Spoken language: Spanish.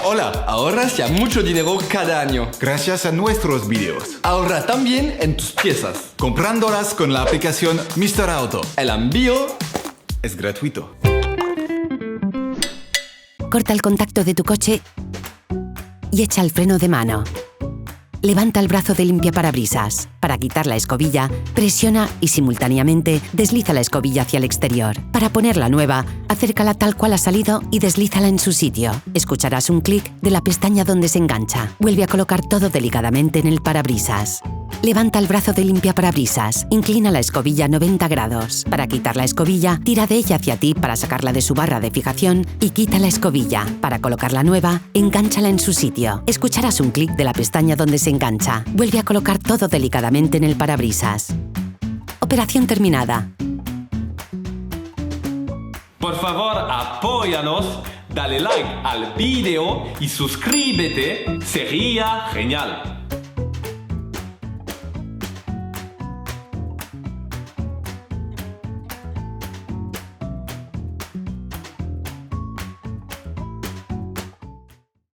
Hola, ahorras ya mucho dinero cada año. Gracias a nuestros videos. Ahorra también en tus piezas. Comprándolas con la aplicación Mr. Auto. El envío Es gratuito. Corta el contacto de tu coche y echa el freno de mano. Levanta el brazo de limpiaparabrisas. Para quitar la escobilla, presiona y simultáneamente desliza la escobilla hacia el exterior. Para ponerla nueva, acércala tal cual ha salido y deslízala en su sitio. Escucharás un clic de la pestaña donde se engancha. Vuelve a colocar todo delicadamente en el parabrisas. Levanta el brazo de limpiaparabrisas. Inclina la escobilla 90 grados. Para quitar la escobilla, tira de ella hacia ti para sacarla de su barra de fijación y quita la escobilla. Para colocarla nueva, engánchala en su sitio. Escucharás un clic de la pestaña donde se engancha. Vuelve a colocar todo delicadamente en el parabrisas. Operación terminada. Por favor, apóyanos, dale like al video y suscríbete, sería genial.